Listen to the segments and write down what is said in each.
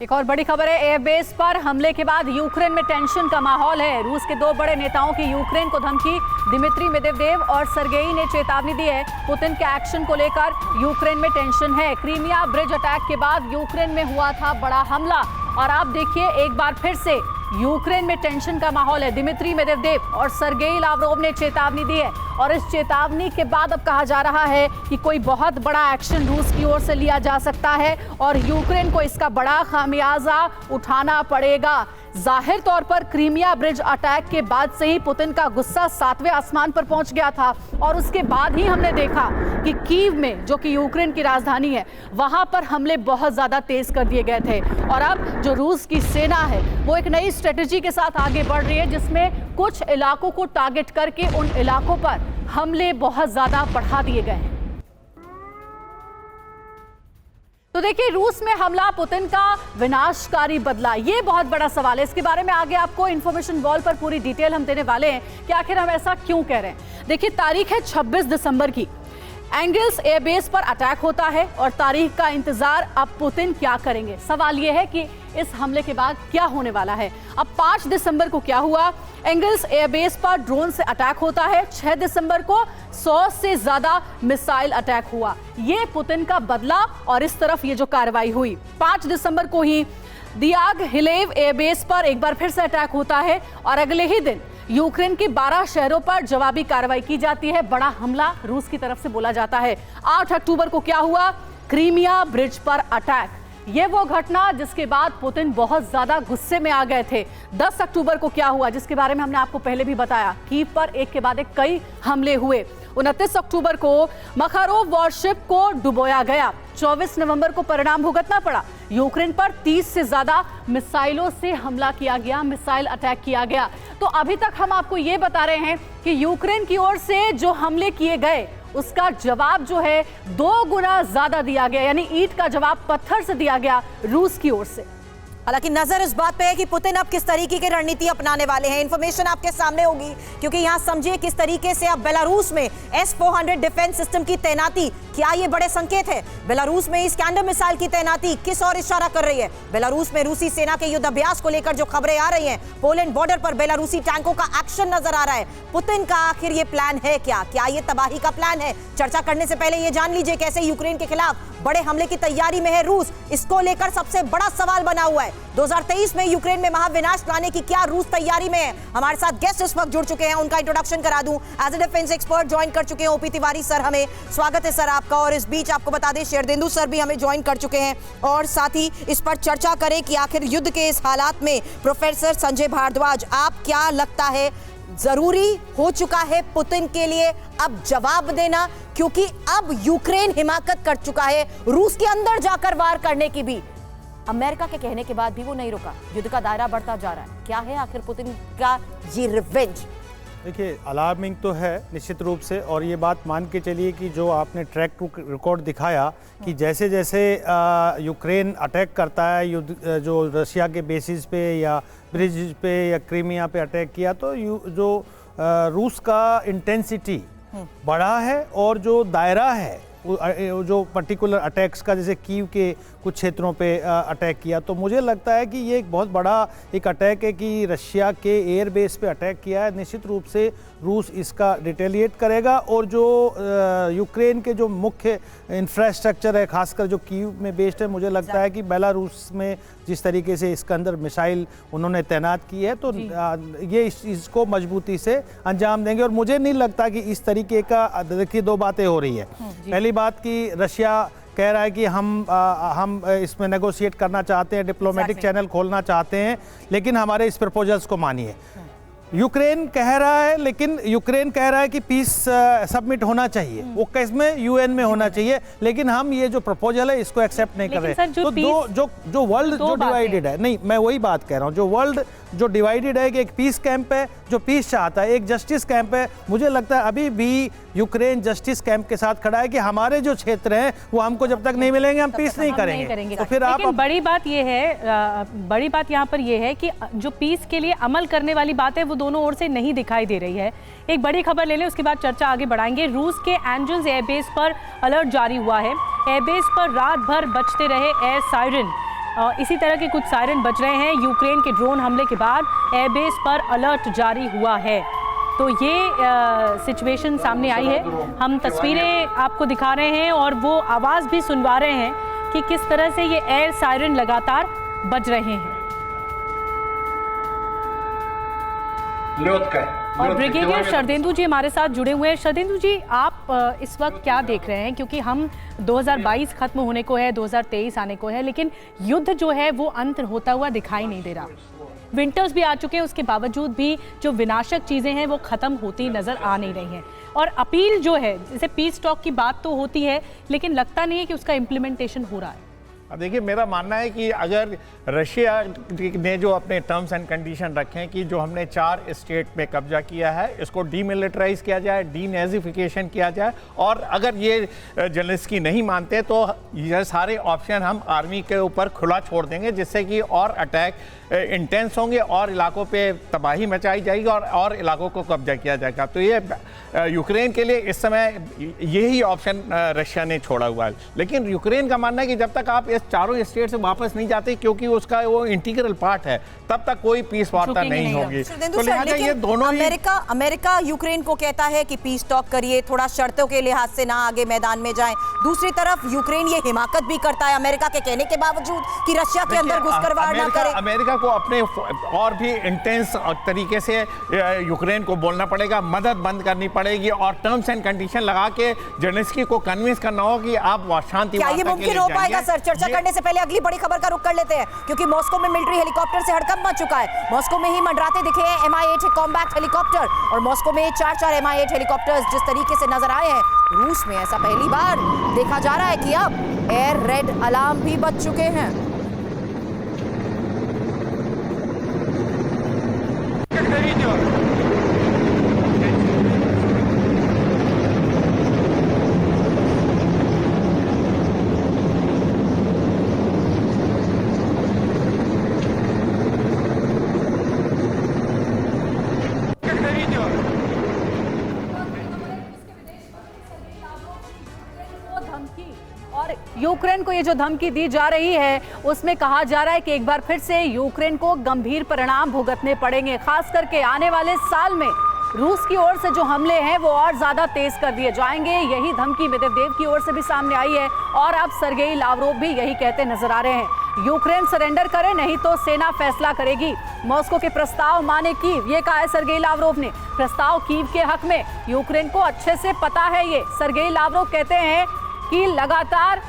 एक और बड़ी खबर है, एयरबेस पर हमले के बाद यूक्रेन में टेंशन का माहौल है। रूस के दो बड़े नेताओं की यूक्रेन को धमकी। दिमित्री मेदवेदेव और सर्गेई ने चेतावनी दी है। पुतिन के एक्शन को लेकर यूक्रेन में टेंशन है। क्रीमिया ब्रिज अटैक के बाद यूक्रेन में हुआ था बड़ा हमला और आप देखिए एक बार फिर से यूक्रेन में टेंशन का माहौल है। दिमित्री मेदवेदेव और सर्गेई लावरोव ने चेतावनी दी है और इस चेतावनी के बाद अब कहा जा रहा है कि कोई बहुत बड़ा एक्शन रूस की ओर से लिया जा सकता है और यूक्रेन को इसका बड़ा खामियाजा उठाना पड़ेगा। जाहिर तौर पर क्रीमिया ब्रिज अटैक के बाद से ही पुतिन का गुस्सा 7वें आसमान पर पहुंच गया था और उसके बाद ही हमने देखा कि कीव में, जो कि यूक्रेन की राजधानी है, वहां पर हमले बहुत ज्यादा तेज कर दिए गए थे। और अब जो रूस की सेना है वो एक नई स्ट्रेटेजी के साथ आगे बढ़ रही है, जिसमें कुछ इलाकों को टारगेट करके उन इलाकों पर हमले बहुत ज्यादा बढ़ा दिए गए हैं। तो देखिए, रूस में हमला पुतिन का विनाशकारी बदला, ये बहुत बड़ा सवाल है। इसके बारे में आगे आपको इंफॉर्मेशन वॉल पर पूरी डिटेल हम देने वाले हैं कि आखिर हम ऐसा क्यों कह रहे हैं। देखिए, तारीख है 26 दिसंबर की। एंगल्स एयरबेस पर अटैक होता है और तारीख का इंतजार अब पुतिन क्या करेंगे। सवाल यह है कि इस हमले के बाद क्या होने वाला है। अब 5 दिसंबर को क्या हुआ? एंगल्स एयरबेस पर ड्रोन से अटैक होता है। 6 दिसंबर को 100 से ज्यादा मिसाइल अटैक हुआ। ये पुतिन का बदला और इस तरफ ये जो कार्रवाई हुई। 5 दिसंबर को ही दियाग हिलेव एयरबेस पर एक बार फिर से अटैक होता है और अगले ही दिन यूक्रेन के 12 शहरों पर जवाबी कार्रवाई की जाती है। बड़ा हमला रूस की तरफ से बोला जाता है। 8 अक्टूबर को क्या हुआ? क्रीमिया ब्रिज पर अटैक। ये वो घटना जिसके बाद पुतिन बहुत ज्यादा गुस्से में आ गए थे। 10 अक्टूबर को क्या हुआ, जिसके बारे में हमने आपको पहले भी बताया। कीव पर एक के बाद एक कई हमले हुए। 29 अक्टूबर को मखारोव वॉरशिप को डुबोया गया। 24 नवंबर को परिणाम भुगतना पड़ा। यूक्रेन पर 30 से ज्यादा मिसाइलों से हमला किया गया, मिसाइल अटैक किया गया। तो अभी तक हम आपको ये बता रहे हैं कि यूक्रेन की ओर से जो हमले किए गए उसका जवाब जो है 2 गुना ज्यादा दिया गया, यानी ईंट का जवाब पत्थर से दिया गया रूस की ओर से। हालांकि नजर इस बात पे है कि पुतिन अब किस तरीके की रणनीति अपनाने वाले हैं। इंफॉर्मेशन आपके सामने होगी, क्योंकि यहां समझिए किस तरीके से अब बेलारूस में S-400 डिफेंस सिस्टम की तैनाती, क्या ये बड़े संकेत है? बेलारूस में स्कैंडर मिसाइल की तैनाती किस ओर इशारा कर रही है? बेलारूस में रूसी सेना के युद्ध अभ्यास को लेकर जो खबरें आ रही हैं, पोलैंड बॉर्डर पर बेलारूसी टैंकों का एक्शन नजर आ रहा है। पुतिन का आखिर ये प्लान है क्या ये तबाही का प्लान है? चर्चा करने से पहले ये जान लीजिए कैसे यूक्रेन के खिलाफ बड़े हमले की तैयारी में है रूस। इसको लेकर सबसे बड़ा सवाल बना हुआ है, 2023 में यूक्रेन में महाविनाश लाने की क्या रूस तैयारी में है? हमारे साथ गेस्ट इस वक्त जुड़ चुके हैं, उनका इंट्रोडक्शन करा दूं। As a defence expert join कर चुके हैं ओपी तिवारी सर, हमें स्वागत है सर आपका। और इस बीच आपको बता दें शेरदेंदु सर भी हमें ज्वाइन कर चुके हैं और साथ ही इस पर चर्चा करें कि आखिर युद्ध के इस हालात में प्रोफेसर संजय भारद्वाज, आप क्या लगता है जरूरी हो चुका है पुतिन के लिए अब जवाब देना, क्योंकि अब यूक्रेन हिमाकत कर चुका है रूस के अंदर जाकर वार करने की भी। अमेरिका के कहने के बाद भी वो नहीं रुका, युद्ध का दायरा बढ़ता जा रहा है। क्या है आखिर पुतिन का ये रिवेंज? देखिए, अलार्मिंग तो है निश्चित रूप से, और ये बात मान के चलिए कि जो आपने ट्रैक रिकॉर्ड दिखाया कि जैसे जैसे यूक्रेन अटैक करता है, युद्ध जो रशिया के बेसिस पे या ब्रिज पे या क्रीमिया पे अटैक किया, तो जो रूस का इंटेंसिटी बढ़ा है और जो दायरा है जो पर्टिकुलर अटैक्स का, जैसे कीव के कुछ क्षेत्रों पे अटैक किया, तो मुझे लगता है कि ये एक बहुत बड़ा एक अटैक है कि रशिया के एयर बेस पे अटैक किया है। निश्चित रूप से रूस इसका रिटेलिएट करेगा और जो यूक्रेन के जो मुख्य इंफ्रास्ट्रक्चर है, खासकर जो कीव में बेस्ड है, मुझे लगता है कि बेलारूस में जिस तरीके से इसके अंदर मिसाइल उन्होंने तैनात की है, तो ये इसको मजबूती से अंजाम देंगे। और मुझे नहीं लगता कि इस तरीके का, देखिए 2 बातें हो रही है। पहली बात कि रशिया कह रहा है कि हम इसमें नेगोशिएट करना चाहते हैं, डिप्लोमेटिक चैनल खोलना चाहते हैं, लेकिन हमारे इस प्रपोजल्स को मानिए। यूक्रेन कह रहा है, लेकिन यूक्रेन कह रहा है कि पीस सबमिट होना चाहिए, वो किसमें, यूएन में होना चाहिए, लेकिन हम ये जो प्रपोजल है इसको एक्सेप्ट नहीं कर रहे। तो जो वर्ल्ड जो डिवाइडेड है, नहीं मैं वही बात कह रहा हूँ, जो वर्ल्ड जो डिवाइडेड है कि एक पीस कैंप है जो पीस चाहता है, एक जस्टिस कैंप है। मुझे लगता है अभी भी यूक्रेन जस्टिस कैंप के साथ खड़ा है कि हमारे जो क्षेत्र हैं वो हमको जब तक नहीं मिलेंगे हम पीस नहीं करेंगे। तो फिर आप बड़ी बात ये है, बड़ी बात यहाँ पर ये है कि जो पीस के लिए अमल करने वाली बात है वो दोनों ओर से नहीं दिखाई दे रही है। एक बड़ी खबर ले लें, उसके बाद चर्चा आगे बढ़ाएंगे। रूस के एंजल्स एयरबेस पर अलर्ट जारी हुआ है। एयरबेस पर रात भर बजते रहे एयर सायरन। इसी तरह के कुछ सायरन बज रहे हैं। यूक्रेन के ड्रोन हमले के बाद एयरबेस पर अलर्ट जारी हुआ है। तो ये सिचुएशन सामने आई है। हम तस्वीरें आपको दिखा रहे हैं और वो आवाज़ भी सुनवा रहे हैं कि किस तरह से ये एयर सायरन लगातार बज रहे हैं। और ब्रिगेडियर शरदेंदु जी हमारे साथ जुड़े हुए हैं। शरदेंदु जी, आप इस वक्त क्या देख रहे हैं, क्योंकि हम 2022 खत्म होने को है, 2023 आने को है, लेकिन युद्ध जो है वो अंत होता हुआ दिखाई नहीं दे रहा। विंटर्स भी आ चुके हैं, उसके बावजूद भी जो विनाशक चीज़ें हैं वो ख़त्म होती नज़र आ नहीं रही हैं। और अपील जो है, जैसे पीस टॉक की बात तो होती है, लेकिन लगता नहीं है कि उसका इम्प्लीमेंटेशन हो रहा है। अब देखिए, मेरा मानना है कि अगर रशिया ने जो अपने टर्म्स एंड कंडीशन रखे हैं कि जो हमने 4 स्टेट पे कब्जा किया है इसको डीमिलिटराइज किया जाए, डीनेजिफिकेशन किया जाए, और अगर ये जेलेंस्की नहीं मानते तो ये सारे ऑप्शन हम आर्मी के ऊपर खुला छोड़ देंगे, जिससे कि और अटैक इंटेंस होंगे और इलाकों पे तबाही मचाई जाएगी और इलाकों को कब्जा किया जाएगा। तो ये यूक्रेन के लिए इस समय यही ऑप्शन रशिया ने छोड़ा हुआ है। लेकिन यूक्रेन का मानना है कि जब तक आप इस चारों स्टेट से वापस नहीं जाते, क्योंकि उसका वो इंटीग्रल पार्ट है, तब तक कोई पीस वार्ता नहीं होगी। तो लिहाजा ये दोनों अमेरिका यूक्रेन को कहता है कि पीस टॉक करिए, थोड़ा शर्तों के लिहाज से ना आगे मैदान में जाएं। दूसरी तरफ यूक्रेन ये हिमाकत भी करता है अमेरिका के कहने के बावजूद कि रशिया के अंदर घुसकर वार ना करे। अमेरिका को अपने और भी इंटेंस तरीके से यूक्रेन को बोलना पड़ेगा, मदद बंद करनी पड़ेगी और टर्म्स एंड कंडीशन लगा के जेलेंस्की को कन्विंस करना होगा कि आप शांति क्या ये मुमकिन हो पाएगा सर? चर्चा करने से पहले अगली बड़ी खबर का रुख कर लेते हैं, क्योंकि मॉस्को में मिलिट्री हेलीकॉप्टर से हड़कंप मच चुका है। मॉस्को में ही मंडराते दिखे हैं Mi-8 कॉम्बैट हेलीकॉप्टर, और मॉस्को में 4 Mi-8 हेलीकॉप्टर्स जिस तरीके से नजर आए हैं, रूस में ऐसा पहली बार देखा जा रहा है कि अब एयर रेड अलार्म भी बज चुके हैं। और यूक्रेन को ये जो धमकी दी जा रही है उसमें कहा जा रहा है कि एक बार फिर से यूक्रेन को गंभीर परिणाम भुगतने पड़ेंगे। खास करके आने वाले साल में रूस की ओर से जो हमले हैं वो और ज्यादा तेज कर दिए जाएंगे। यही धमकी मेदवेदेव की ओर से भी सामने आई है और अब सर्गेई लावरोव भी यही कहते नजर आ रहे हैं। यूक्रेन सरेंडर करे, नहीं तो सेना फैसला करेगी। मॉस्को के प्रस्ताव माने कीव, ये कहा है सर्गेई लावरोव ने। प्रस्ताव कीव के हक में, यूक्रेन को अच्छे से पता है ये। सर्गेई लावरोव कहते हैं कि लगातार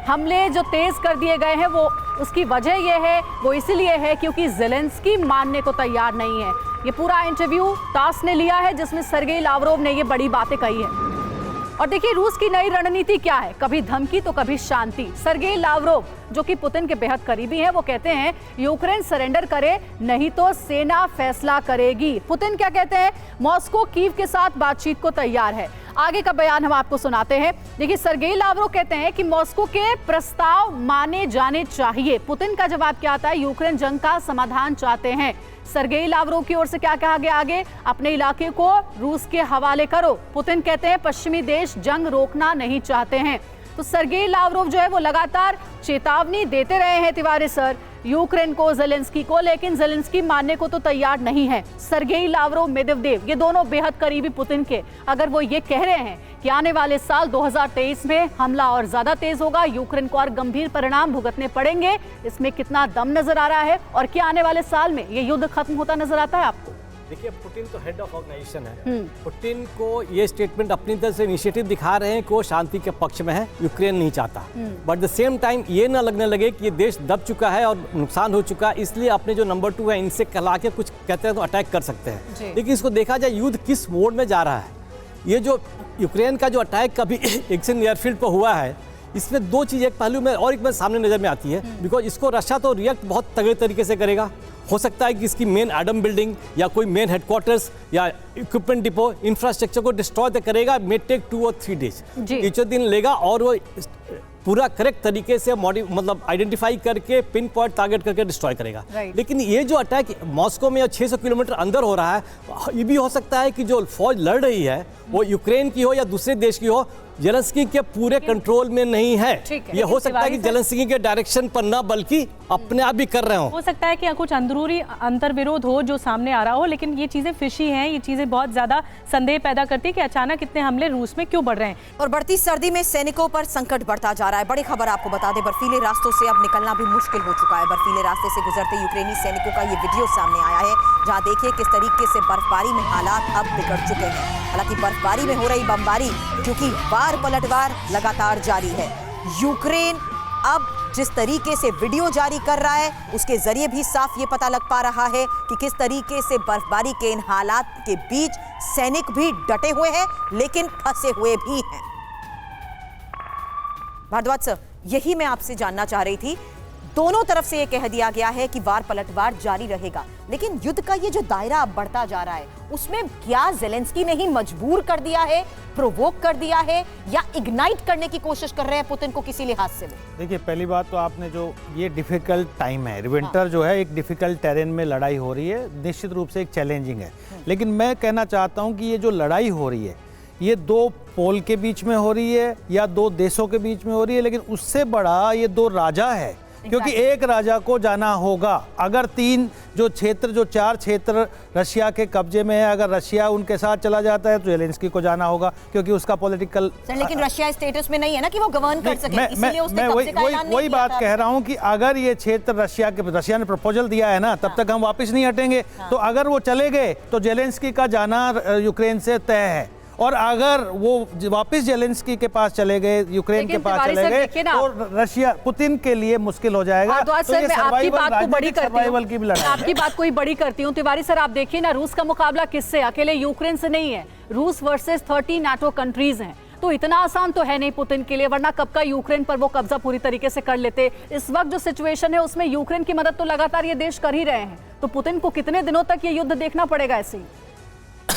हमले जो तेज कर दिए गए हैं वो उसकी वजह ये है, वो इसलिए है क्योंकि जेलेंस्की मानने को तैयार नहीं है। ये पूरा इंटरव्यू टास ने लिया है जिसमें सर्गेई लावरोव ने ये बड़ी बातें कही है। और देखिए रूस की नई रणनीति क्या है, कभी धमकी तो कभी शांति। सर्गेई लावरोव जो कि पुतिन के बेहद करीबी हैं, वो कहते हैं यूक्रेन सरेंडर करे, नहीं तो सेना फैसला करेगी। पुतिन क्या कहते हैं? मॉस्को कीव के साथ बातचीत को तैयार है। आगे का बयान हम आपको सुनाते हैं। देखिए सर्गेई लावरोव कहते हैं कि मॉस्को के प्रस्ताव माने जाने चाहिए। पुतिन का जवाब क्या आता है? यूक्रेन जंग का समाधान चाहते हैं। सर्गेई लावरोव की ओर से क्या कहा गया आगे? अपने इलाके को रूस के हवाले करो। पुतिन कहते हैं पश्चिमी देश जंग रोकना नहीं चाहते हैं। तो सर्गेई लावरोव जो है वो लगातार चेतावनी देते रहे हैं तिवारी सर यूक्रेन को, जेलेंस्की को, लेकिन जेलेंस्की मानने को तो तैयार नहीं है। सर्गेई लावरोव, मेदवेदेव, ये दोनों बेहद करीबी पुतिन के, अगर वो ये कह रहे हैं कि आने वाले साल 2023 में हमला और ज्यादा तेज होगा, यूक्रेन को और गंभीर परिणाम भुगतने पड़ेंगे, इसमें कितना दम नजर आ रहा है और क्या आने वाले साल में ये युद्ध खत्म होता नजर आता है आपको? देखिए पुतिन तो हेड ऑफ ऑर्गेनाइजेशन है। पुतिन को ये स्टेटमेंट अपनी तरफ से इनिशिएटिव दिखा रहे हैं कि वो शांति के पक्ष में है, यूक्रेन नहीं चाहता। बट द सेम टाइम ये ना लगने लगे कि ये देश दब चुका है और नुकसान हो चुका है, इसलिए अपने जो नंबर 2 है इनसे कहला के कुछ कहते हैं तो अटैक कर सकते हैं। लेकिन इसको देखा जाए युद्ध किस मोड में जा रहा है। ये जो यूक्रेन का जो अटैक कभी एक्शन एयरफील्ड पर हुआ है, इसमें दो चीज़, एक पहलू में और एक में सामने नज़र में आती है। बिकॉज इसको रशिया तो रिएक्ट बहुत तगड़े तरीके से करेगा। हो सकता है कि इसकी मेन एडम बिल्डिंग या कोई मेन हेडक्वार्टर्स या इक्विपमेंट डिपो इंफ्रास्ट्रक्चर को डिस्ट्रॉय तो करेगा, मे टेक 2 और 3 डेज, 3 दिन लेगा और वो पूरा करेक्ट तरीके से मतलब आइडेंटिफाई करके पिन पॉइंट टारगेट करके डिस्ट्रॉय करेगा। लेकिन ये जो अटैक मॉस्को में 600 किलोमीटर अंदर हो रहा है, ये भी हो सकता है कि जो फौज लड़ रही है वो यूक्रेन की हो या दूसरे देश की हो, जेलेंस्की के पूरे कंट्रोल में नहीं है। ठीक है। ये हो सकता है कि तिवारी सर- जेलेंस्की के डायरेक्शन पर ना बल्कि अपने आप भी कर रहे हो। हो सकता है कि कुछ अंदरूनी अंतर्विरोध हो जो सामने आ रहा हो, लेकिन ये चीजें फिशी हैं, ये चीजें बहुत ज्यादा संदेह पैदा करती है कि अचानक इतने हमले रूस में क्यों बढ़ रहे हैं। और बढ़ती सर्दी में सैनिकों पर संकट बढ़ता जा रहा है। बड़ी खबर आपको बता दें, बर्फीले रास्तों से अब निकलना भी मुश्किल हो चुका है। बर्फीले रास्ते से गुजरते यूक्रेनी सैनिकों का ये वीडियो सामने आया है, जहां देखिए किस तरीके से बर्फबारी में हालात अब बिगड़ चुके हैं। हालांकि बर्फबारी में हो रही बमबारी क्योंकि वार पलटवार लगातार जारी है। यूक्रेन अब जिस तरीके से वीडियो जारी कर रहा है उसके जरिए भी साफ ये पता लग पा रहा है कि किस तरीके से बर्फबारी के इन हालात के बीच सैनिक भी डटे हुए हैं लेकिन फंसे हुए भी हैं। भारद्वाज सर, यही मैं आपसे जानना चाह रही थी। दोनों तरफ से ये कह दिया गया है कि वार पलटवार जारी रहेगा, लेकिन युद्ध का ये जो दायरा अब बढ़ता जा रहा है उसमें क्या जेलेंस्की ने ही मजबूर कर दिया है, प्रोवोक कर दिया है, या इग्नाइट करने की कोशिश कर रहे हैं पुतिन को किसी लिहाज से? देखिए, पहली बात तो आपने जो ये डिफिकल्ट टाइम है, विंटर जो है एक डिफिकल्ट टेरेन में लड़ाई हो रही है, निश्चित रूप से एक चैलेंजिंग है। लेकिन मैं कहना चाहता हूँ कि ये जो लड़ाई हो रही है ये दो पोल के बीच में हो रही है या दो देशों के बीच में हो रही है, लेकिन उससे बड़ा ये दो राजा है, क्योंकि एक राजा को जाना होगा। अगर जो चार क्षेत्र रशिया के कब्जे में है, अगर रशिया उनके साथ चला जाता है तो जेलेंस्की को जाना होगा, क्योंकि उसका पॉलिटिकल। लेकिन रशिया स्टेटस में नहीं है ना कि वो गवर्न कर सके, इसीलिए उसने कब्जे का ऐलान नहीं वही किया बात था। कह रहा हूं कि अगर ये क्षेत्र रशिया ने प्रपोजल दिया है ना, तब तक हम वापस नहीं हटेंगे। तो अगर वो चले गए तो जेलेंस्की का जाना यूक्रेन से तय है, और अगर वो वापस जेलेंस्की के पास चले गए, यूक्रेन के पास चले गए, तो रशिया पुतिन के लिए मुश्किल हो जाएगा। तो ये मैं आपकी बात को बड़ी करती सर्वाइवल की भी हूँ, लड़ाई है। आपकी बात को ही बड़ी करती हूँ। तिवारी सर, आप देखिए ना, रूस का मुकाबला किससे? अकेले यूक्रेन से नहीं है, रूस वर्सेस 30 नाटो कंट्रीज हैं। तो इतना आसान तो है नहीं पुतिन के लिए, वरना कब का यूक्रेन पर वो कब्जा पूरी तरीके से कर लेते। इस वक्त जो सिचुएशन है उसमें यूक्रेन की मदद तो लगातार ये देश कर ही रहे हैं, तो पुतिन को कितने दिनों तक ये युद्ध देखना पड़ेगा ऐसे ही?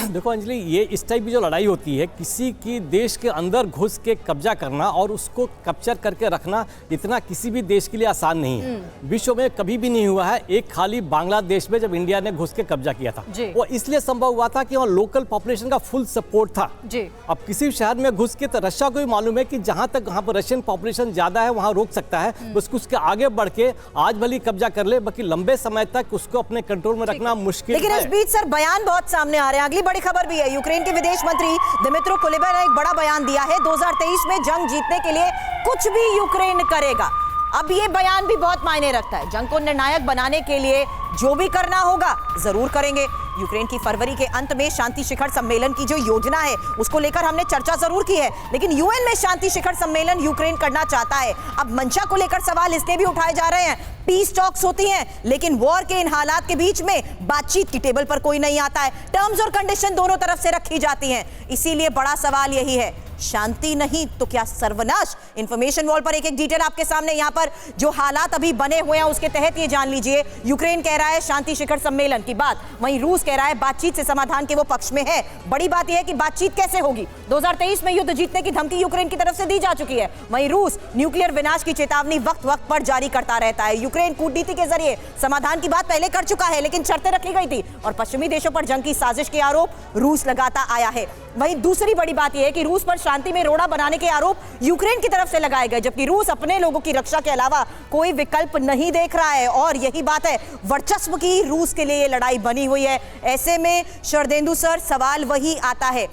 देखो अंजलि, ये इस टाइप की जो लड़ाई होती है, किसी की देश के अंदर घुस के कब्जा करना और उसको कैप्चर करके रखना इतना किसी भी देश के लिए आसान नहीं है। विश्व में कभी भी नहीं हुआ है। एक खाली बांग्लादेश में जब इंडिया ने घुस के कब्जा किया था, वो इसलिए संभव हुआ था कि वहाँ लोकल पॉपुलेशन का फुल सपोर्ट था जी। अब किसी भी शहर में घुस के, तो रशिया को भी मालूम है कि जहां तक वहां पर रशियन पॉपुलेशन ज्यादा है वहां रोक सकता है, उसको उसके आगे बढ़ के आज भले कब्जा कर ले, बाकी लंबे समय तक उसको अपने कंट्रोल में रखना मुश्किल है। लेकिन इस बीच सर बयान बहुत सामने आ रहे हैं। अगली बड़ी खबर भी है, यूक्रेन के विदेश मंत्री दिमित्रो कुलेबा ने एक बड़ा बयान दिया है। 2023 में जंग जीतने के लिए कुछ भी यूक्रेन करेगा। अब ये बयान भी बहुत मायने रखता है। जंग को निर्णायक बनाने के लिए जो भी करना होगा जरूर करेंगे। यूक्रेन की फरवरी के अंत में शांति शिखर सम्मेलन की जो योजना है उसको लेकर हमने चर्चा जरूर की है, लेकिन यूएन में शांति शिखर सम्मेलन यूक्रेन करना चाहता है। अब मंशा को लेकर सवाल इसलिए भी उठाए जा रहे हैं, पीस टॉक्स होती हैं, लेकिन वॉर के इन हालात के बीच में बातचीत की टेबल पर कोई नहीं आता है। टर्म्स और कंडीशन दोनों तरफ से रखी जाती हैं। इसीलिए बड़ा सवाल यही है, शांति नहीं तो क्या सर्वनाश? इंफॉर्मेशन वॉल पर एक एक डिटेल आपके सामने, यहां पर जो हालात अभी बने हुए हैं उसके तहत ये जान लीजिए। यूक्रेन कह रहा है शांति शिखर सम्मेलन की बात, वहीं रूस कह रहा है बातचीत से समाधान के वो पक्ष में है। बड़ी बात यह है कि बातचीत कैसे होगी? 2023 में युद्ध जीतने की धमकी यूक्रेन की तरफ से दी जा चुकी है, वहीं रूस न्यूक्लियर विनाश की चेतावनी वक्त वक्त पर जारी करता रहता है। यूक्रेन कूटनीति के जरिए समाधान की बात पहले कर चुका है, लेकिन शर्तें रखी गई थी और पश्चिमी देशों पर जंग की साजिश के आरोप रूस लगाता आया है। वहीं दूसरी बड़ी बात यह है कि रूस पर शांति में रोड़ा बनाने के आरोप यूक्रेन की तरफ से लगाए गए, जबकि रूस अपने लोगों की रक्षा के अलावा कोई विकल्प नहीं देख रहा है। और यही बात है, वर्चस्व की रूस के लिए ये लड़ाई बनी हुई है। ऐसे में शरदेंदु सर, सवाल वही आता है,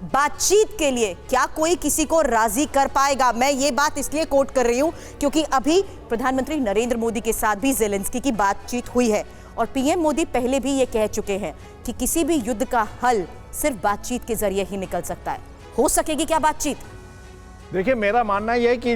बातचीत के लिए क्या कोई किसी को राजी कर पाएगा? मैं ये बात इसलिए कोट कर रही हूं क्योंकि अभी प्रधानमंत्री नरेंद्र मोदी के साथ भी जेलेंस्की की बातचीत हुई है और पीएम मोदी पहले भी ये कह चुके हैं कि किसी भी युद्ध का हल सिर्फ बातचीत के जरिए ही निकल सकता है। हो सकेगी क्या बातचीत? देखिए, मेरा मानना यह है कि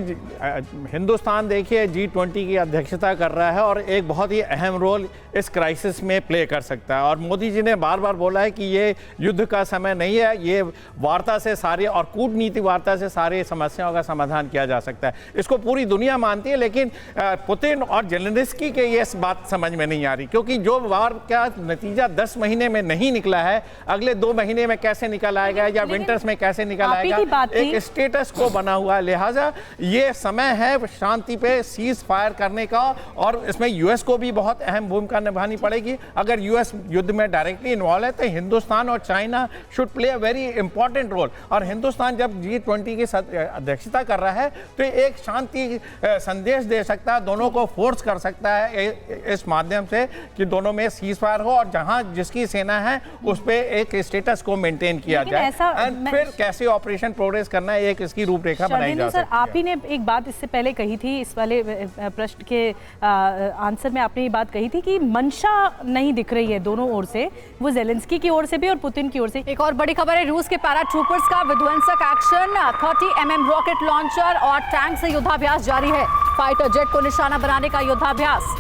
हिंदुस्तान देखिए G20 की अध्यक्षता कर रहा है और एक बहुत ही अहम रोल इस क्राइसिस में प्ले कर सकता है। और मोदी जी ने बार बार बोला है कि ये युद्ध का समय नहीं है, ये वार्ता से सारे और कूटनीति वार्ता से सारे समस्याओं का समाधान किया जा सकता है। इसको पूरी दुनिया मानती है, लेकिन पुतिन और जेलेंस्की के ये बात समझ में नहीं आ रही, क्योंकि जो वार का नतीजा 10 महीने में नहीं निकला है, अगले 2 महीने में कैसे निकल आएगा या विंटर्स में कैसे निकल आएगा, एक स्टेटस को बना हुआ है, लिहाजा ये समय है शांति पे सीज फायर करने का, और इसमें यूएस को भी बहुत अहम भूमिका निभानी पड़ेगी। अगर यूएस युद्ध में डायरेक्टली इन्वॉल्व है तो हिंदुस्तान और China should play a very important role, और हिंदुस्तान जब G20 की अध्यक्षता कर रहा है तो एक शांति संदेश दे सकता है, दोनों को फोर्स कर सकता है इस माध्यम से कि दोनों में सीज फायर हो और जहां जिसकी सेना है उस पे एक स्टेटस को मेंटेन किया जाए, फिर कैसे ऑपरेशन प्रोग्रेस करना है एक इसकी रूपरेखा बनाई जा सकती है। आप ही ने एक बात इससे पहले कही थी, इस वाले प्रश्न के आंसर में आपने ये बात कही थी कि मंशा नहीं दिख रही है दोनों ओर से, वो जेलेंस्की की ओर से भी और पुतिन की ओर से। एक और बड़ी खबर है, रूस के पैराट्रूपर्स का विध्वंसक एक्शन, 30 mm रॉकेट लॉन्चर और टैंक से युद्धाभ्यास जारी है। फाइटर जेट को निशाना बनाने का युद्धाभ्यास।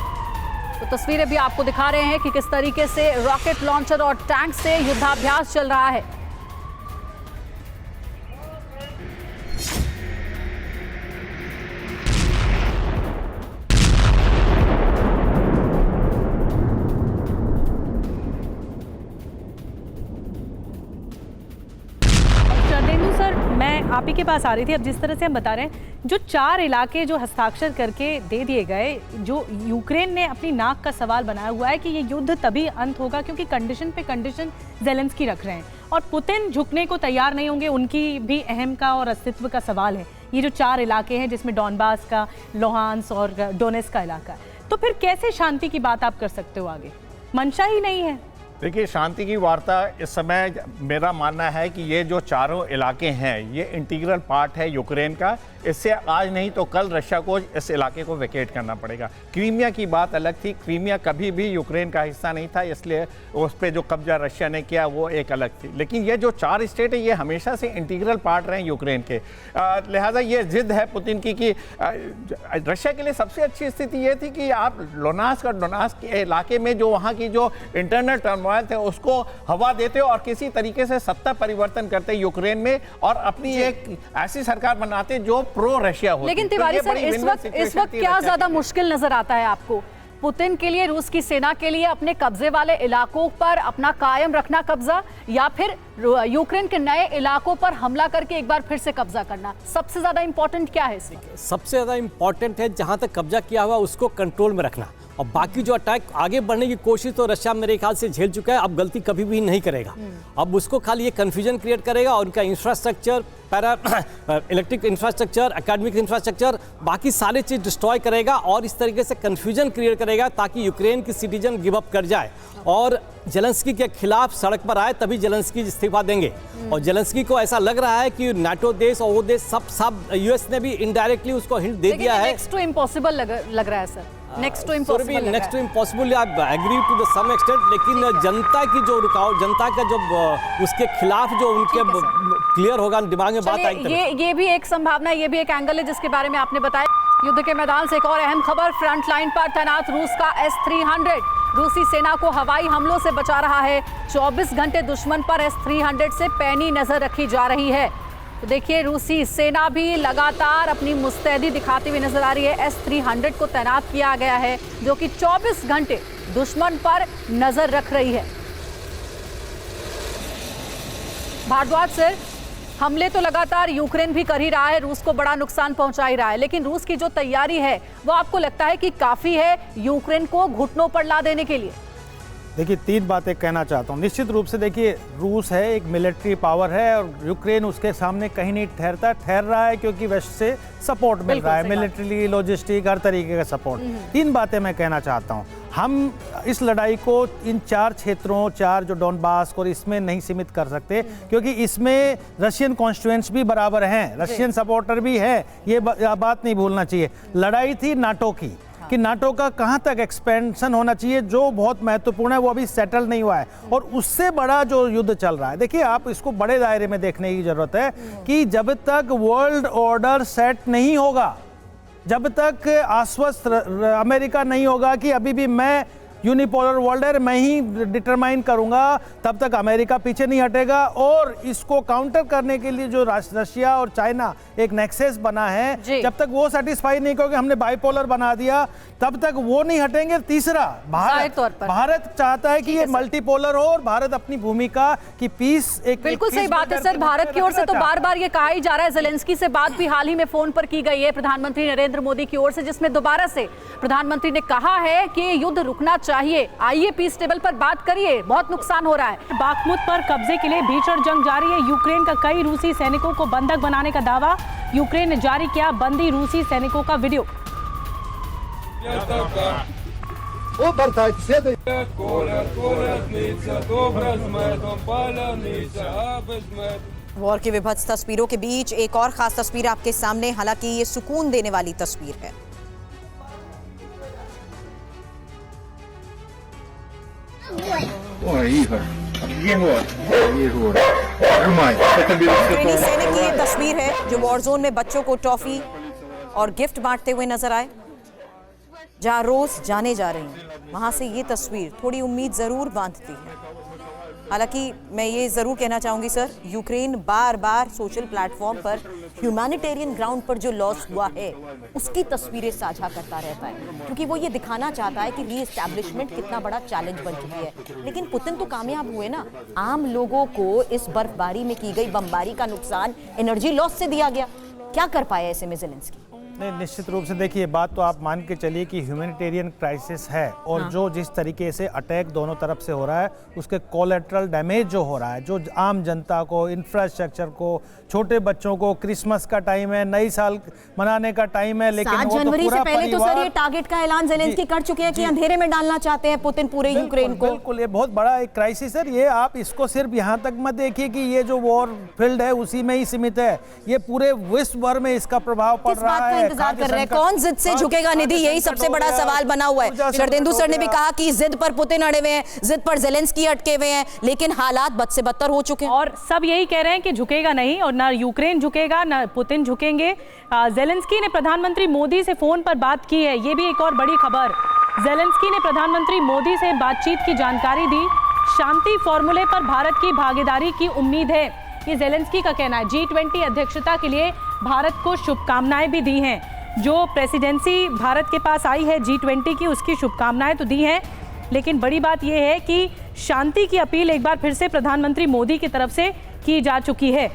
तो तस्वीरें भी आपको दिखा रहे हैं कि किस तरीके से रॉकेट लॉन्चर और टैंक से युद्धाभ्यास चल रहा है। सर, मैं आप ही के पास आ रही थी। अब जिस तरह से हम बता रहे हैं, जो 4 इलाके जो हस्ताक्षर करके दे दिए गए, जो यूक्रेन ने अपनी नाक का सवाल बनाया हुआ है कि ये युद्ध तभी अंत होगा क्योंकि कंडीशन पे कंडीशन जेलेंस्की रख रहे हैं और पुतिन झुकने को तैयार नहीं होंगे, उनकी भी अहम का और अस्तित्व का सवाल है। ये जो 4 इलाके हैं जिसमें डॉनबास का, लोहांस और डोनेट्स्क का इलाका है, तो फिर कैसे शांति की बात आप कर सकते हो आगे? मंशा ही नहीं है। देखिए, शांति की वार्ता इस समय मेरा मानना है कि ये जो चारों इलाके हैं ये इंटीग्रल पार्ट है यूक्रेन का। इससे आज नहीं तो कल रशिया को इस इलाके को वेकेट करना पड़ेगा। क्रीमिया की बात अलग थी, क्रीमिया कभी भी यूक्रेन का हिस्सा नहीं था, इसलिए उस पर जो कब्जा रशिया ने किया वो एक अलग थी। लेकिन ये जो 4 स्टेट है ये हमेशा से इंटीग्रल पार्ट रहे युक्रेन के, लिहाजा ये जिद है पुतिन की कि रशिया के लिए सबसे अच्छी स्थिति ये थी कि आप लोनास्क और डोनेट्स्क के इलाके में जो वहाँ की जो इंटरनल टर्मोइल थे उसको हवा देते और किसी तरीके से सत्ता परिवर्तन करते यूक्रेन में और अपनी एक ऐसी सरकार बनाते जो प्रो रशिया हो। लेकिन तिवारी सर, इस वक्त क्या ज्यादा मुश्किल नजर आता है आपको, पुतिन के लिए, रूस की सेना के लिए अपने कब्जे वाले इलाकों पर अपना कायम रखना कब्जा, या फिर यूक्रेन के नए इलाकों पर हमला करके एक बार फिर से कब्जा करना? सबसे ज्यादा इंपॉर्टेंट क्या है इसमें? सबसे ज्यादा इंपॉर्टेंट है जहां तक कब्जा किया हुआ उसको कंट्रोल में रखना, और बाकी जो अटैक आगे बढ़ने की कोशिश तो रशिया मेरे ख्याल से झेल चुका है, अब गलती कभी भी नहीं करेगा। अब उसको खाली ये कंफ्यूजन क्रिएट करेगा और उनका infrastructure, electric infrastructure, academic infrastructure, बाकी सारी चीज़ डिस्ट्रॉय करेगा और इस तरीके से कंफ्यूजन क्रिएट करेगा ताकि यूक्रेन की सिटीजन गिव अप कर जाए और जेलेंस्की के खिलाफ सड़क पर आए, तभी जेलेंस्की इस्तीफा देंगे। और जेलेंस्की को ऐसा लग रहा है कि नाटो देश और वो देश सब यूएस ने भी इनडायरेक्टली उसको हिंट दे दिया है। नेक्स्ट टू इम्पॉसिबल लग रहा है sir, next to impossible. Next to impossible, I agree to the some extent, लेकिन जनता की जो रुकावट, जनता का जो उसके खिलाफ जो उनके क्लियर होगा, दिमाग में बात आएगी। ये भी एक संभावना, ये भी एक एंगल है जिसके बारे में आपने बताया। युद्ध के मैदान से एक और अहम खबर, फ्रंट लाइन पर तैनात रूस का S-300 रूसी सेना को हवाई हमलों से बचा रहा है। 24 घंटे दुश्मन पर S-300 से पैनी नजर रखी जा रही है। तो देखिए, रूसी सेना भी लगातार अपनी मुस्तैदी दिखाती हुई नजर आ रही है। S-300 को तैनात किया गया है जो कि 24 घंटे दुश्मन पर नजर रख रही है। भारद्वाज सर, हमले तो लगातार यूक्रेन भी कर ही रहा है, रूस को बड़ा नुकसान पहुंचा ही रहा है, लेकिन रूस की जो तैयारी है वो आपको लगता है कि काफी है यूक्रेन को घुटनों पर ला देने के लिए? देखिए, 3 बातें कहना चाहता हूँ। निश्चित रूप से देखिए, रूस है एक मिलिट्री पावर है और यूक्रेन उसके सामने कहीं नहीं ठहर रहा है क्योंकि वेस्ट से सपोर्ट मिल रहा है, मिलिट्री, लॉजिस्टिक, हर तरीके का सपोर्ट। 3 बातें मैं कहना चाहता हूँ। हम इस लड़ाई को इन 4 क्षेत्रों, 4 जो डॉनबास और इसमें नहीं सीमित कर सकते क्योंकि इसमें रशियन कॉन्स्टिट्यूएंट्स भी बराबर हैं, रशियन सपोर्टर भी हैं, ये बात नहीं भूलना चाहिए। लड़ाई थी नाटो की कि नाटो का कहाँ तक एक्सपेंशन होना चाहिए, जो बहुत महत्वपूर्ण है, वो अभी सेटल नहीं हुआ है और उससे बड़ा जो युद्ध चल रहा है। देखिए, आप इसको बड़े दायरे में देखने की जरूरत है कि जब तक वर्ल्ड ऑर्डर सेट नहीं होगा, जब तक आश्वस्त अमेरिका नहीं होगा कि अभी भी मैं यूनिपोलर वर्ल्ड है, मैं ही डिटरमाइन करूंगा, तब तक अमेरिका पीछे नहीं हटेगा। और इसको काउंटर करने के लिए जो रशिया और चाइना एक नेक्सस बना है, जब तक वो सेटिस्फाई नहीं करोगे, हमने बाइपोलर बना दिया, तब तक वो नहीं हटेंगे। तीसरा, भारत चाहता है कि ये मल्टीपोलर हो और भारत अपनी भूमिका की पीस एक बिल्कुल सही बात है सर। भारत की ओर से तो बार बार ये कहा ही जा रहा है। ज़ेलेंस्की से बात भी हाल ही में फोन पर की गई है प्रधानमंत्री नरेंद्र मोदी की ओर से, जिसमें दोबारा से प्रधानमंत्री ने कहा है कि ये युद्ध रुकना चाहिए, आइए पीस टेबल पर बात करिए, बहुत नुकसान हो रहा है। बाखमुत पर कब्जे के लिए भीषण जंग जारी है। यूक्रेन का कई रूसी सैनिकों को बंधक बनाने का दावा, यूक्रेन ने जारी किया बंदी रूसी सैनिकों का वीडियो। वॉर की विभत्स तस्वीरों के बीच एक और खास तस्वीर आपके सामने, हालांकि ये सुकून देने वाली तस्वीर है। यूक्रेनी सैनिक की ये तस्वीर है जो वॉर जोन में बच्चों को टॉफी और गिफ्ट बांटते हुए नजर आए। जहां रोज जाने जा रही हैं, वहां से ये तस्वीर थोड़ी उम्मीद जरूर बांधती है। हालांकि मैं ये जरूर कहना चाहूंगी सर, यूक्रेन बार बार सोशल प्लेटफॉर्म पर ह्यूमैनिटेरियन ग्राउंड पर जो लॉस हुआ है उसकी तस्वीरें साझा करता रहता है, क्योंकि वो ये दिखाना चाहता है कि रीएस्टैब्लिशमेंट कितना बड़ा चैलेंज बन चुकी है। लेकिन पुतिन तो कामयाब हुए ना, आम लोगों को इस बर्फबारी में की गई बमबारी का नुकसान एनर्जी लॉस से दिया गया। क्या कर पाया ऐसे में ज़ेलेंस्की? नहीं, निश्चित रूप से देखिए, बात तो आप मान के चलिए कि ह्यूमैनिटेरियन क्राइसिस है, और जो जिस तरीके से अटैक दोनों तरफ से हो रहा है, उसके कोलैटरल डैमेज जो हो रहा है, जो आम जनता को, इंफ्रास्ट्रक्चर को, छोटे बच्चों को, क्रिसमस का टाइम है, नई साल मनाने का टाइम है, लेकिन 7 जनवरी से पहले तो सर ये टारगेट का ऐलान ज़ेलेंस्की कर चुके हैं कि अंधेरे में डालना चाहते हैं पुतिन पूरे यूक्रेन को। बिल्कुल, ये बहुत बड़ा एक क्राइसिस है। ये आप इसको सिर्फ यहाँ तक मत देखिए कि ये जो वॉर फील्ड है उसी में ही सीमित है, ये पूरे विश्व भर में इसका प्रभाव पड़ रहा है। इंतजार कर रहे हैं कौन जिद से झुकेगा निधि, यही सबसे बड़ा सवाल बना हुआ है। शरदेंदु सर ने भी कहा कि जिद पर पुतिन अड़े हुए हैं, जिद पर ज़ेलेंस्की अटके हुए हैं, लेकिन हालात बद से बदतर हो चुके हैं और सब यही कह रहे हैं कि झुकेगा नहीं, और ना यूक्रेन झुकेगा ना पुतिन झुकेंगे। ज़ेलेंस्की ने प्रधानमंत्री मोदी से फोन पर बात की है, ये भी एक और बड़ी खबर। ज़ेलेंस्की ने प्रधानमंत्री मोदी से बातचीत की जानकारी दी, शांति फॉर्मूले पर भारत की भागीदारी की उम्मीद है, ये ज़ेलेंस्की का कहना है। G20 अध्यक्षता के लिए भारत को शुभकामनाएं भी दी हैं। जो प्रेसिडेंसी भारत के पास आई है G20 की, उसकी शुभकामनाएं तो दी हैं, लेकिन बड़ी बात यह है कि शांति की अपील एक बार फिर से प्रधानमंत्री मोदी की तरफ से की जा चुकी है।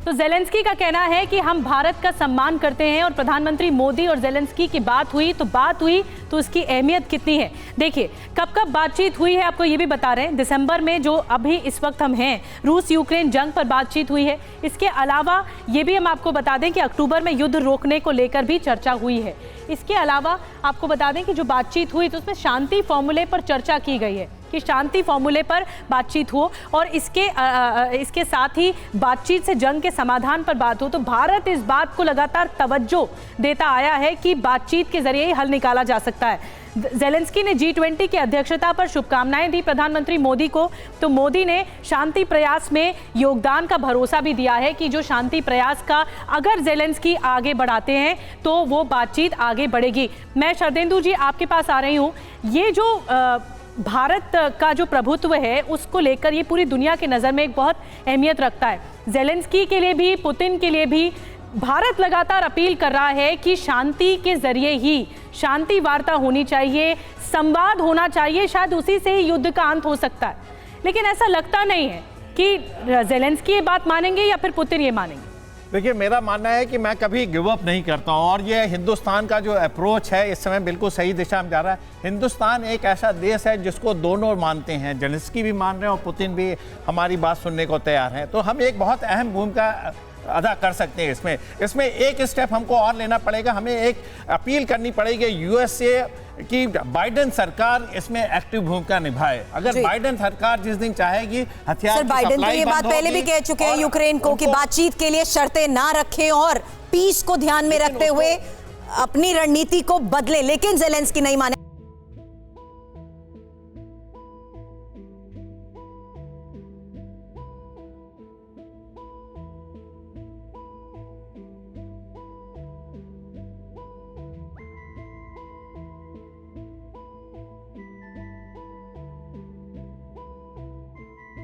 तो ज़ेलेंस्की का कहना है कि हम भारत का सम्मान करते हैं, और प्रधानमंत्री मोदी और ज़ेलेंस्की की बात हुई तो उसकी अहमियत कितनी है। देखिए, कब बातचीत हुई है आपको ये भी बता रहे हैं। दिसंबर में, जो अभी इस वक्त हम हैं, रूस यूक्रेन जंग पर बातचीत हुई है। इसके अलावा ये भी हम आपको बता दें कि अक्टूबर में युद्ध रोकने को लेकर भी चर्चा हुई है। इसके अलावा आपको बता दें कि जो बातचीत हुई तो उसमें शांति फॉर्मूले पर चर्चा की गई है कि शांति फॉर्मूले पर बातचीत हो, और इसके साथ ही बातचीत से जंग के समाधान पर बात हो। तो भारत इस बात को लगातार तवज्जो देता आया है कि बातचीत के जरिए ही हल निकाला जा सकता है। ज़ेलेंस्की ने G20 की अध्यक्षता पर शुभकामनाएं दी प्रधानमंत्री मोदी को, तो मोदी ने शांति प्रयास में योगदान का भरोसा भी दिया है कि जो शांति प्रयास का अगर ज़ेलेंस्की आगे बढ़ाते हैं तो वो बातचीत आगे बढ़ेगी। मैं शरदेंदु जी आपके पास आ रही हूँ। ये जो भारत का जो प्रभुत्व है उसको लेकर ये पूरी दुनिया की नज़र में एक बहुत अहमियत रखता है। ज़ेलेंस्की के लिए भी, पुतिन के लिए भी भारत लगातार अपील कर रहा है कि शांति के जरिए ही शांति वार्ता होनी चाहिए, संवाद होना चाहिए, शायद उसी से ही युद्ध का अंत हो सकता है। लेकिन ऐसा लगता नहीं है कि ज़ेलेंस्की ये बात मानेंगे या फिर पुतिन ये मानेंगे। देखिए, मेरा मानना है कि मैं कभी गिव अप नहीं करता हूं, और ये हिंदुस्तान का जो अप्रोच है इस समय बिल्कुल सही दिशा में जा रहा है। हिंदुस्तान एक ऐसा देश है जिसको दोनों मानते हैं, ज़ेलेंस्की भी मान रहे हैं और पुतिन भी हमारी बात सुनने को तैयार हैं। तो हम एक बहुत अहम भूमिका अदा कर सकते हैं इसमें एक स्टेप हमको और लेना पड़ेगा। हमें एक अपील करनी पड़ेगी यूएसए कि बाइडेन सरकार इसमें एक्टिव भूमिका निभाए। अगर बाइडेन सरकार जिस दिन चाहेगी हथियार सर, बाइडेन तो ये बात पहले भी कह चुके हैं यूक्रेन को कि बातचीत के लिए शर्तें ना रखें और पीस को ध्यान में रखते हुए अपनी रणनीति को बदले, लेकिन ज़ेलेंस्की नहीं माने।